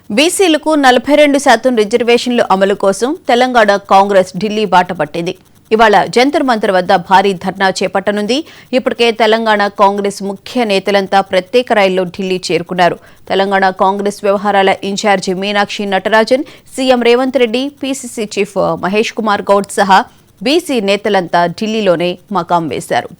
బీసీలకు 42% రిజర్వేషన్లు అమలు కోసం తెలంగాణ కాంగ్రెస్ ఢిల్లీ బాట పట్టింది. ఇవాళ జంతర్ మంతర్ వద్ద భారీ ధర్నా చేపట్టనుంది. ఇప్పటికే తెలంగాణ కాంగ్రెస్ ముఖ్య నేతలంతా ప్రత్యేక రైల్లో ఢిల్లీ చేరుకున్నారు. తెలంగాణ కాంగ్రెస్ వ్యవహారాల incharge Meenakshi Natarajan, CM Revanth Reddy, PCC chief Mahesh Kumar Goud సహా బీసీ నేతలంతా ఢిల్లీలోనే మకాం వేశారు.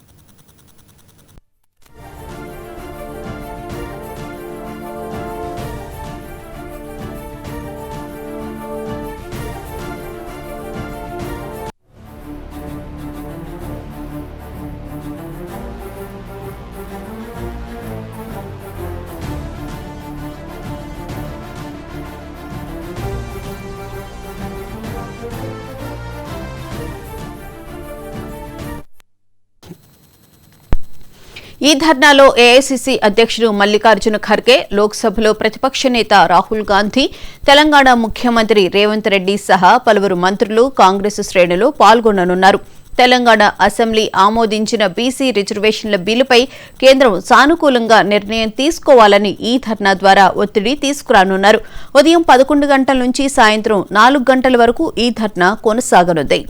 ఈ ధర్నాలో ఏఐసీసీ అధ్యక్షుడు మల్లికార్జున ఖర్గే, లోక్సభలో ప్రతిపక్ష నేత రాహుల్ గాంధీ, తెలంగాణ ముఖ్యమంత్రి రేవంత్ రెడ్డి సహా పలువురు మంత్రులు, కాంగ్రెస్ శ్రేణులు పాల్గొననున్నారు. తెలంగాణ అసెంబ్లీ ఆమోదించిన బీసీ రిజర్వేషన్ల బిల్లుపై కేంద్రం సానుకూలంగా నిర్ణయం తీసుకోవాలని ఈ ధర్నా ద్వారా ఒత్తిడి తీసుకురానున్నారు. ఉదయం 11 గంటల నుంచి సాయంత్రం 4 గంటల వరకు ఈ ధర్నా కొనసాగనుంది.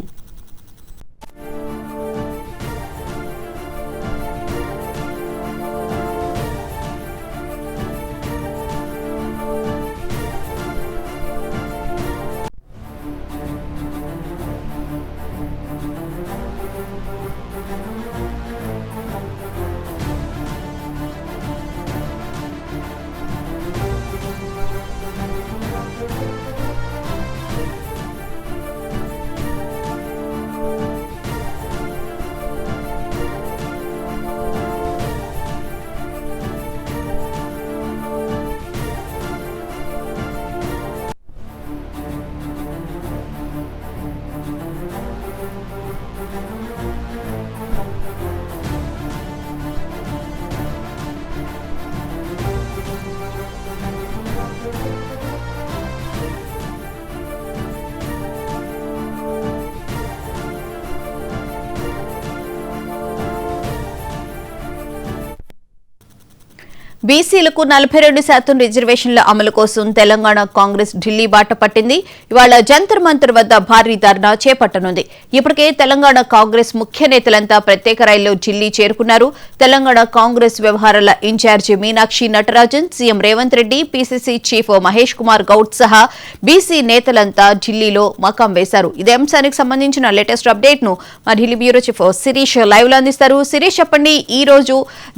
బీసీలకు 42% రిజర్వేషన్ల అమలు కోసం తెలంగాణ కాంగ్రెస్ ఢిల్లీ బాట పట్టింది. ఇవాళ జంతర్ మంతర్ వద్ద భారీ ధర్నా చేపట్టనుంది. ఇప్పటికే తెలంగాణ కాంగ్రెస్ ముఖ్య నేతలంతా ప్రత్యేక రైల్లో ఢిల్లీ చేరుకున్నారు. తెలంగాణ కాంగ్రెస్ వ్యవహారాల incharge Meenakshi Natarajan, CM Revanth Reddy, PCC chief Mahesh Kumar Goud సహా బీసీ నేతలంతా ఢిల్లీలో మకాం వేశారు. ఇదే అంశానికి సంబంధించిన లేటెస్ట్ అప్డేట్ ను మా Delhi bureau chief Shirish live లో అందిస్తారు. శిరీష్, చెప్పండి, ఈ రోజు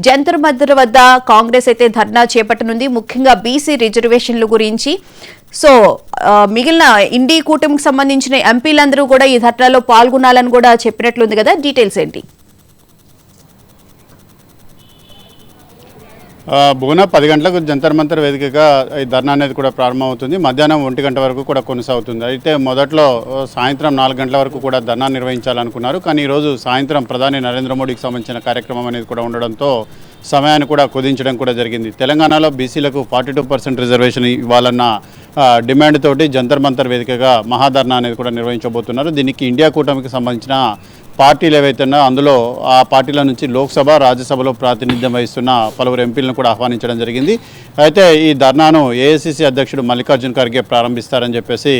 జంతర్ మంతర్ వద్ద కాంగ్రెస్ అయితే ధర్నా చేపట్టనుంది, ముఖ్యంగా బీసీ రిజర్వేషన్ల గురించి. సో మిగిలిన ఇండి కూటమికి సంబంధించిన ఎంపీలందరూ కూడా ఈ ధర్నాలో పాల్గొనాలని కూడా చెప్పినట్లుంది కదా, డీటెయిల్స్ ఏంటి? భువన 10 గంటలకు జంతర్ మంతర్ వేదికగా ఈ ధర్నా అనేది కూడా ప్రారంభమవుతుంది. మధ్యాహ్నం 1 గంట వరకు కూడా కొనసాగుతుంది. అయితే మొదట్లో సాయంత్రం 4 గంటల వరకు కూడా ధర్నా నిర్వహించాలనుకున్నారు. కానీ ఈరోజు సాయంత్రం ప్రధాని నరేంద్ర మోడీకి సంబంధించిన కార్యక్రమం అనేది కూడా ఉండడంతో సమయాన్ని కూడా కుదించడం కూడా జరిగింది. తెలంగాణలో బీసీలకు 42% రిజర్వేషన్ ఇవ్వాలన్న డిమాండ్ తోటి జంతర్ మంతర్ వేదికగా మహాధర్నా అనేది కూడా నిర్వహించబోతున్నారు. దీనికి ఇండియా కూటమికి సంబంధించిన పార్టీలు ఏవైతున్నా అందులో ఆ పార్టీల నుంచి లోక్సభ, రాజ్యసభలో ప్రాతినిధ్యం వహిస్తున్న పలువురు ఎంపీలను కూడా ఆహ్వానించడం జరిగింది. అయితే ఈ ధర్నాను ఏఐసీసీ అధ్యక్షుడు మల్లికార్జున ఖర్గే ప్రారంభిస్తారని చెప్పేసి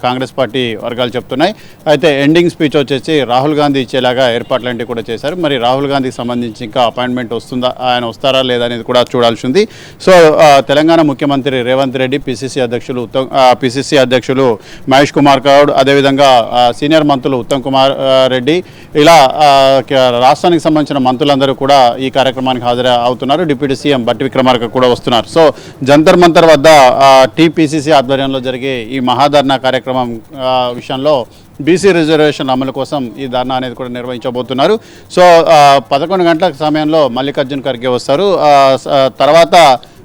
కాంగ్రెస్ పార్టీ వర్గాలు చెప్తున్నాయి. అయితే ఎండింగ్ స్పీచ్ వచ్చేసి రాహుల్ గాంధీ ఇచ్చేలాగా ఏర్పాట్లంటివి కూడా చేశారు. మరి రాహుల్ గాంధీకి సంబంధించి ఇంకా అపాయింట్మెంట్ వస్తుందా, ఆయన వస్తారా లేదా అనేది కూడా చూడాల్సి ఉంది. సో తెలంగాణ ముఖ్యమంత్రి రేవంత్ రెడ్డి, పిసిసి అధ్యక్షులు మహేష్ కుమార్ గౌడ్, అదేవిధంగా సీనియర్ మంత్రులు ఉత్తమ్ కుమార్ రెడ్డి, ఇలా రాష్ట్రానికి సంబంధించిన మంత్రులందరూ కూడా ఈ కార్యక్రమానికి హాజరు అవుతున్నారు. డిప్యూటీ సీఎం బట్టి విక్రమార్క కూడా వస్తున్నారు. సో జంతర్ మంతర్ వద్ద టీపీసీసీ ఆధ్వర్యంలో జరిగే ఈ మహాధర్నా కార్యక్రమం విషయంలో బీసీ రిజర్వేషన్ అమలు కోసం ఈ ధర్నా అనేది కూడా నిర్వహించబోతున్నారు. సో 11 గంటల సమయంలో మల్లికార్జున ఖర్గే వస్తారు. తర్వాత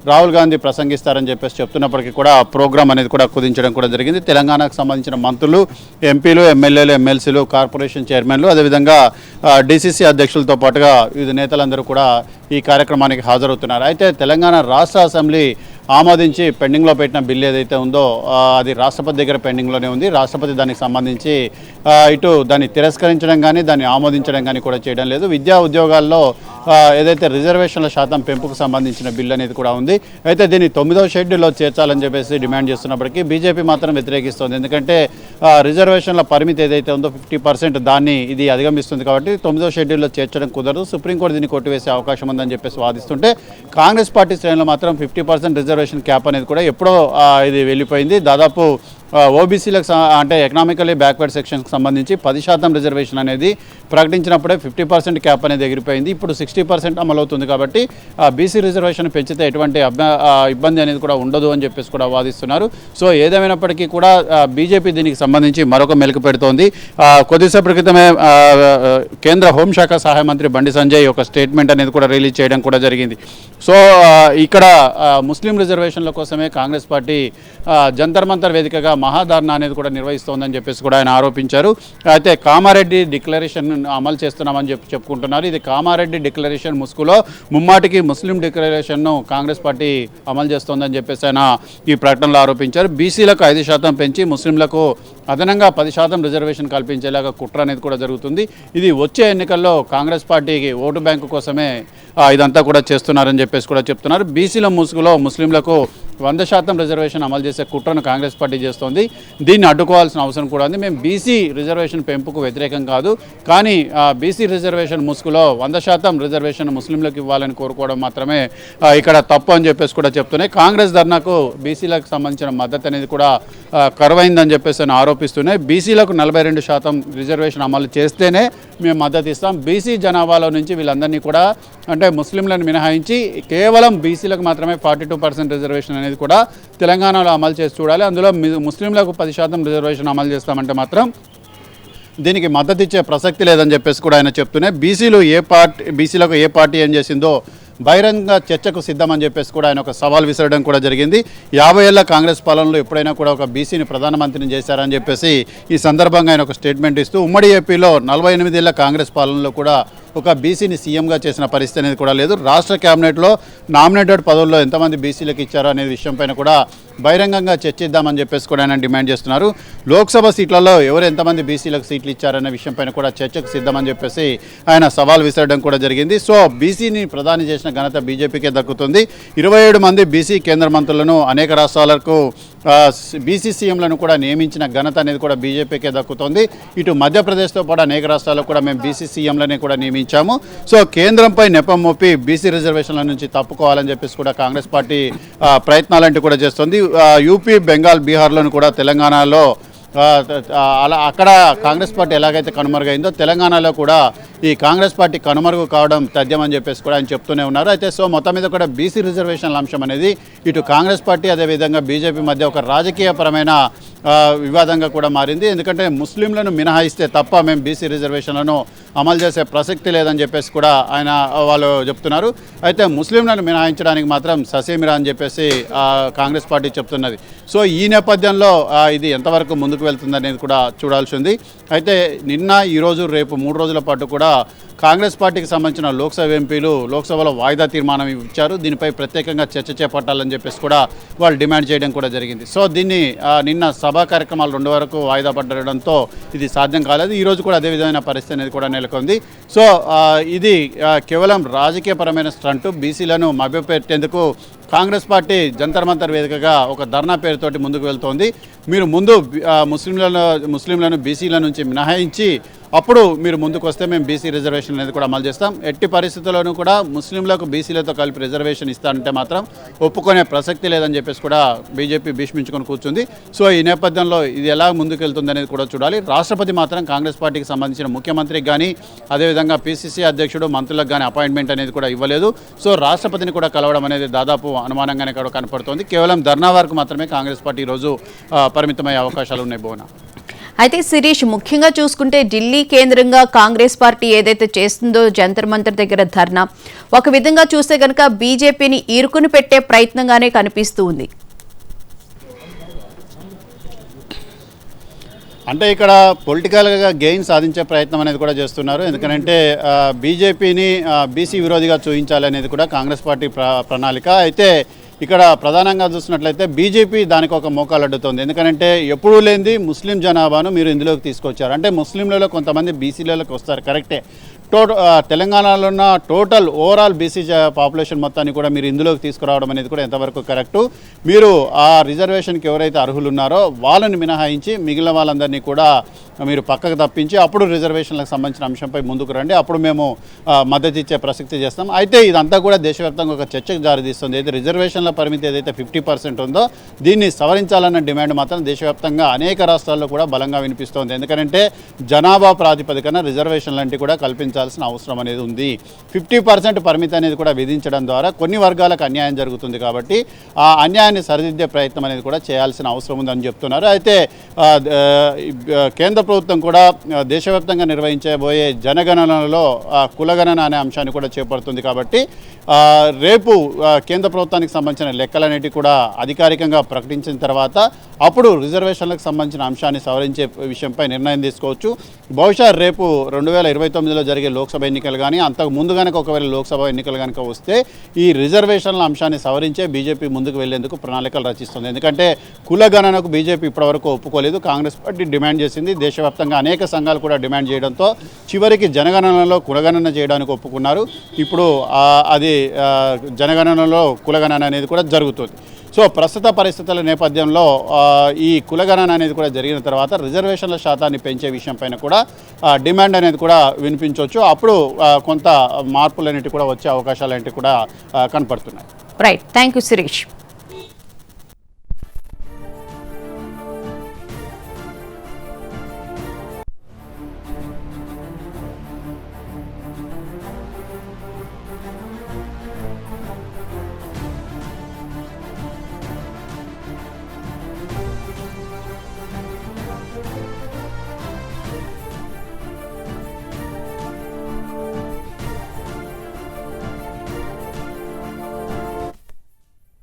రాహుల్ గాంధీ ప్రసంగిస్తారని చెప్పేసి చెప్తున్నప్పటికీ కూడా ప్రోగ్రాం అనేది కూడా కుదించడం కూడా జరిగింది. తెలంగాణకు సంబంధించిన మంత్రులు, ఎంపీలు, ఎమ్మెల్యేలు, ఎమ్మెల్సీలు, కార్పొరేషన్ చైర్మన్లు, అదేవిధంగా డీసీసీ అధ్యక్షులతో పాటుగా వివిధ నేతలందరూ కూడా ఈ కార్యక్రమానికి హాజరవుతున్నారు. అయితే తెలంగాణ రాష్ట్ర అసెంబ్లీ ఆమోదించి పెండింగ్లో పెట్టిన బిల్లు ఏదైతే ఉందో అది రాష్ట్రపతి దగ్గర పెండింగ్లోనే ఉంది. రాష్ట్రపతి దానికి సంబంధించి ఇటు దాన్ని తిరస్కరించడం కానీ దాన్ని ఆమోదించడం కానీ కూడా చేయడం లేదు. విద్యా ఉద్యోగాల్లో ఏదైతే రిజర్వేషన్ల శాతం పెంపుకు సంబంధించిన బిల్లు అనేది కూడా ఉంది. అయితే దీన్ని 9వ షెడ్యూల్లో చేర్చాలని చెప్పేసి డిమాండ్ చేస్తున్నప్పటికీ బీజేపీ మాత్రం వ్యతిరేకిస్తోంది. ఎందుకంటే రిజర్వేషన్ల పరిమితి ఏదైతే ఉందో 50% దాన్ని ఇది అధిగమిస్తుంది కాబట్టి 9వ షెడ్యూల్లో చేర్చడం కుదరదు. సుప్రీంకోర్టు దీన్ని కొట్టివేసే అవకాశం ఉందని చెప్పేసి వాదిస్తుంటే కాంగ్రెస్ పార్టీ శ్రేణులు మాత్రం 50% రిజర్వేషన్ క్యాప్ అనేది కూడా ఎప్పుడో ఇది వెళ్ళిపోయింది. దాదాపు ఓబీసీలకు అంటే ఎకనామికలీ బ్యాక్వర్డ్ సెక్షన్కి సంబంధించి 10% రిజర్వేషన్ అనేది ప్రకటించినప్పుడే 50% క్యాప్ అనేది ఎగిరిపోయింది. ఇప్పుడు 60% అమలవుతుంది కాబట్టి బీసీ రిజర్వేషన్ పెంచితే ఎటువంటి ఇబ్బంది అనేది కూడా ఉండదు అని చెప్పేసి కూడా వాదిస్తున్నారు. సో ఏదేమైనప్పటికీ కూడా బీజేపీ దీనికి సంబంధించి మరొక మెలుకు పెడుతోంది. కొద్దిసేపటి క్రితమే కేంద్ర హోంశాఖ సహాయ మంత్రి బండి సంజయ్ ఒక స్టేట్మెంట్ అనేది కూడా రిలీజ్ చేయడం కూడా జరిగింది. సో ఇక్కడ ముస్లిం రిజర్వేషన్ల కోసమే కాంగ్రెస్ పార్టీ జంతర్ మంతర్ వేదికగా మహాధర్నా అనేది కూడా నిర్వహిస్తోందని చెప్పేసి కూడా ఆయన ఆరోపించారు. అయితే కామారెడ్డి డిక్లరేషన్ అమలు చేస్తున్నామని చెప్పుకుంటున్నారు. ఇది కామారెడ్డి డిక్లరేషన్ ముసుగులో ముమ్మాటికి ముస్లిం డిక్లరేషన్ను కాంగ్రెస్ పార్టీ అమలు చేస్తోందని చెప్పేసి ఆయన ఈ ప్రకటనలో ఆరోపించారు. బీసీలకు 5% పెంచి ముస్లింలకు అదనంగా 10% రిజర్వేషన్ కల్పించేలాగా కుట్ర అనేది కూడా జరుగుతుంది. ఇది వచ్చే ఎన్నికల్లో కాంగ్రెస్ పార్టీకి ఓటు బ్యాంకు కోసమే ఇదంతా కూడా చేస్తున్నారని చెప్పేసి కూడా చెప్తున్నారు. బీసీల ముసుగులో ముస్లింలకు 100% రిజర్వేషన్ అమలు చేసే కుట్రను కాంగ్రెస్ పార్టీ చేస్తోంది. దీన్ని అడ్డుకోవాల్సిన అవసరం కూడా ఉంది. మేము బీసీ రిజర్వేషన్ పెంపుకు వ్యతిరేకం కాదు, కానీ బీసీ రిజర్వేషన్ ముసుగులో 100% రిజర్వేషన్ ముస్లింలకు ఇవ్వాలని కోరుకోవడం మాత్రమే ఇక్కడ తప్పు అని చెప్పేసి కూడా చెప్తున్నాయి. కాంగ్రెస్ ధర్నాకు బీసీలకు సంబంధించిన మద్దతు అనేది కూడా కరువైందని చెప్పేసి అని ఆరోపిస్తున్నాయి. బీసీలకు 42% రిజర్వేషన్ అమలు చేస్తేనే మేము మద్దతు ఇస్తాం. బీసీ జనాభాలో నుంచి వీళ్ళందరినీ కూడా అంటే ముస్లింలను మినహాయించి కేవలం బీసీలకు మాత్రమే 42% రిజర్వేషన్ అనేది కూడా తెలంగాణలో అమలు చేసి చూడాలి. అందులో ముస్లింలకు 10% రిజర్వేషన్ అమలు చేస్తామంటే మాత్రం దీనికి మద్దతు ఇచ్చే ప్రసక్తి లేదని చెప్పేసి కూడా ఆయన చెప్తూనే బీసీలకు ఏ పార్టీ ఏం చేసిందో బహిరంగ చర్చకు సిద్ధమని చెప్పేసి కూడా ఆయన ఒక సవాల్ విసరడం కూడా జరిగింది. 50 ఏళ్ల కాంగ్రెస్ పాలనలో ఎప్పుడైనా కూడా ఒక బీసీని ప్రధానమంత్రిని చేశారని చెప్పేసి ఈ సందర్భంగా ఆయన ఒక స్టేట్మెంట్ ఇస్తూ ఉమ్మడి ఏపీలో 48 ఏళ్ల కాంగ్రెస్ పాలనలో కూడా ఒక బీసీని సీఎంగా చేసిన పరిస్థితి అనేది కూడా లేదు. రాష్ట్ర క్యాబినెట్లో నామినేటెడ్ పదవుల్లో ఎంతమంది బీసీలకు ఇచ్చారో అనే విషయంపైన కూడా బహిరంగంగా చర్చిద్దామని చెప్పేసి కూడా ఆయన డిమాండ్ చేస్తున్నారు. లోక్సభ సీట్లలో ఎవరు ఎంతమంది బీసీలకు సీట్లు ఇచ్చారనే విషయంపైన కూడా చర్చకు సిద్ధమని చెప్పేసి ఆయన సవాల్ విసరడం కూడా జరిగింది. సో బీసీని ప్రధాని చేసిన ఘనత బీజేపీకే దక్కుతుంది. 27 మంది బీసీ కేంద్ర మంత్రులను అనేక రాష్ట్రాలకు బీసీ సీఎంలను కూడా నియమించిన ఘనత అనేది కూడా బీజేపీకే దక్కుతుంది. ఇటు మధ్యప్రదేశ్తో పాటు అనేక రాష్ట్రాలకు కూడా మేము బీసీ సీఎంలని కూడా నియమించాము. సో కేంద్రంపై నెపం మోపి బీసీ రిజర్వేషన్ల నుంచి తప్పుకోవాలని చెప్పేసి కూడా కాంగ్రెస్ పార్టీ ప్రయత్నాలంటూ కూడా చేస్తుంది. యూపీ, బెంగాల్, బీహార్లోను కూడా తెలంగాణలో అలా అక్కడ కాంగ్రెస్ పార్టీ ఎలాగైతే కనుమరుగైందో తెలంగాణలో కూడా ఈ కాంగ్రెస్ పార్టీ కనుమరుగు కావడం తథ్యమని చెప్పేసి కూడా ఆయన చెప్తూనే ఉన్నారు. అయితే సో మొత్తం మీద కూడా బీసీ రిజర్వేషన్ల అంశం అనేది ఇటు కాంగ్రెస్ పార్టీ అదేవిధంగా బీజేపీ మధ్య ఒక రాజకీయపరమైన వివాదంగా కూడా మారింది. ఎందుకంటే ముస్లింలను మినహాయిస్తే తప్ప మేము బీసీ రిజర్వేషన్లను అమలు చేసే ప్రసక్తి లేదని చెప్పేసి కూడా వాళ్ళు చెప్తున్నారు. అయితే ముస్లింలను మినహాయించడానికి మాత్రం ససేమిరా అని చెప్పేసి కాంగ్రెస్ పార్టీ చెప్తున్నది. సో ఈ నేపథ్యంలో ఇది ఎంతవరకు ముందుకు వెళ్తుందనేది కూడా చూడాల్సి ఉంది. అయితే నిన్న, ఈరోజు, రేపు 3 రోజుల పాటు కూడా కాంగ్రెస్ పార్టీకి సంబంధించిన లోక్సభ ఎంపీలు లోక్సభలో వాయిదా తీర్మానం ఇచ్చారు. దీనిపై ప్రత్యేకంగా చర్చ చేపట్టాలని చెప్పేసి కూడా వాళ్ళు డిమాండ్ చేయడం కూడా జరిగింది. సో దీన్ని నిన్న సభా కార్యక్రమాలు 2 వరకు వాయిదా పడడంతో ఇది సాధ్యం కాలేదు. ఈరోజు కూడా అదే విధమైన పరిస్థితి అనేది కూడా నెలకొంది. సో ఇది కేవలం రాజకీయపరమైన స్టంటు. బీసీలను మభ్యపెట్టేందుకు కాంగ్రెస్ పార్టీ జంతర్ మంతర్ వేదికగా ఒక ధర్నా పేరుతోటి ముందుకు వెళ్తోంది. మీరు ముందు ముస్లింలను బీసీల నుంచి మినహాయించి అప్పుడు మీరు ముందుకు వస్తే మేము బీసీ రిజర్వేషన్ అనేది కూడా అమలు చేస్తాం. ఎట్టి పరిస్థితుల్లోనూ కూడా ముస్లింలకు బీసీలతో కలిపి రిజర్వేషన్ ఇస్తానంటే మాత్రం ఒప్పుకునే ప్రసక్తి లేదని చెప్పేసి కూడా బీజేపీ భీష్మించుకొని కూర్చుంది. సో ఈ నేపథ్యంలో ఇది ఎలా ముందుకు వెళ్తుంది అనేది కూడా చూడాలి. రాష్ట్రపతి మాత్రం కాంగ్రెస్ పార్టీకి సంబంధించిన ముఖ్యమంత్రికి కానీ అదేవిధంగా పీసీసీ అధ్యక్షుడు, మంత్రులకు కానీ అపాయింట్మెంట్ అనేది కూడా ఇవ్వలేదు. సో రాష్ట్రపతిని కూడా కలవడం అనేది దాదాపు అనుమానంగానే కూడా కనపడుతోంది. కేవలం ధర్నా వరకు మాత్రమే కాంగ్రెస్ పార్టీ ఈరోజు పరిమితమయ్యే అవకాశాలు ఉన్నాయి. భువన, అయితే శిరీష్, ముఖ్యంగా చూసుకుంటే ఢిల్లీ కేంద్రంగా కాంగ్రెస్ పార్టీ ఏదైతే చేస్తుందో జంతర్ మంతర్ దగ్గర ధర్నా, ఒక విధంగా చూస్తే కనుక బీజేపీని ఈరుకుని పెట్టే ప్రయత్నంగానే కనిపిస్తూ ఉంది. అంటే ఇక్కడ పొలిటికల్గా గెయిన్ సాధించే ప్రయత్నం అనేది కూడా చేస్తున్నారు. ఎందుకంటే బీజేపీని బీసీ విరోధిగా చూపించాలనేది కూడా కాంగ్రెస్ పార్టీ ప్రణాళిక. అయితే ఇక్కడ ప్రధానంగా చూసినట్లయితే బీజేపీ దానికి ఒక మోకాలు అడ్డుతోంది. ఎందుకంటే ఎప్పుడూ లేనిది ముస్లిం జనాభాను మీరు ఇందులోకి తీసుకొచ్చారు. అంటే ముస్లింలలో కొంతమంది బీసీలలోకి వస్తారు, కరెక్టే. తెలంగాణలో ఉన్న టోటల్ ఓవరాల్ బీసీ పాపులేషన్ మొత్తాన్ని కూడా మీరు ఇందులోకి తీసుకురావడం అనేది కూడా ఎంతవరకు కరెక్టు. మీరు ఆ రిజర్వేషన్కి ఎవరైతే అర్హులు ఉన్నారో వాళ్ళని మినహాయించి మిగిలిన వాళ్ళందరినీ కూడా మీరు పక్కకు తప్పించి అప్పుడు రిజర్వేషన్లకు సంబంధించిన అంశంపై ముందుకు రండి, అప్పుడు మేము మద్దతు ఇచ్చే ప్రసక్తి చేస్తాం. అయితే ఇదంతా కూడా దేశవ్యాప్తంగా ఒక చర్చకు దారితీస్తుంది. అయితే రిజర్వేషన్ల పరిమితి ఏదైతే 50% ఉందో దీన్ని సవరించాలన్న డిమాండ్ మాత్రం దేశవ్యాప్తంగా అనేక రాష్ట్రాల్లో కూడా బలంగా వినిపిస్తోంది. ఎందుకంటే జనాభా ప్రాతిపదికన రిజర్వేషన్లు లాంటివి కూడా కల్పించాల్సిన అవసరం అనేది ఉంది. 50% పరిమితి అనేది కూడా విధించడం ద్వారా కొన్ని వర్గాలకు అన్యాయం జరుగుతుంది. కాబట్టి ఆ అన్యాయాన్ని సరిదిద్దే ప్రయత్నం అనేది కూడా చేయాల్సిన అవసరం ఉందని చెప్తున్నారు. అయితే కేంద్ర ప్రభుత్వం కూడా దేశవ్యాప్తంగా నిర్వహించబోయే జనగణనలో కులగణన అనే అంశాన్ని కూడా చేపడుతుంది. కాబట్టి రేపు కేంద్ర ప్రభుత్వానికి సంబంధించిన లెక్కలన్నిటి కూడా అధికారికంగా ప్రకటించిన తర్వాత అప్పుడు రిజర్వేషన్లకు సంబంధించిన అంశాన్ని సవరించే విషయంపై నిర్ణయం తీసుకోవచ్చు. బహుశా రేపు 2029లో జరిగే లోక్సభ ఎన్నికలు కానీ అంతకు ముందు కనుక ఒకవేళ లోక్సభ ఎన్నికలు కనుక వస్తే ఈ రిజర్వేషన్ల అంశాన్ని సవరించే బీజేపీ ముందుకు వెళ్లేందుకు ప్రణాళికలు రచిస్తుంది. ఎందుకంటే కులగణనకు బీజేపీ ఇప్పటివరకు ఒప్పుకోలేదు, కాంగ్రెస్ పార్టీ డిమాండ్ చేసింది. దేశవ్యాప్తంగా అనేక సంఘాలు కూడా డిమాండ్ చేయడంతో చివరికి జనగణనలో కులగణన చేయడానికి ఒప్పుకున్నారు. ఇప్పుడు అది జనగణనలో కులగణన అనేది కూడా జరుగుతుంది. సో ప్రస్తుత పరిస్థితుల నేపథ్యంలో ఈ కులగణన అనేది కూడా జరిగిన తర్వాత రిజర్వేషన్ల శాతాన్ని పెంచే విషయం పైన కూడా డిమాండ్ అనేది కూడా వినిపించవచ్చు. అప్పుడు కొంత మార్పులు అనేవి కూడా వచ్చే అవకాశాలు అనేవి కూడా కనపడుతున్నాయి. Right, thank you Sirish.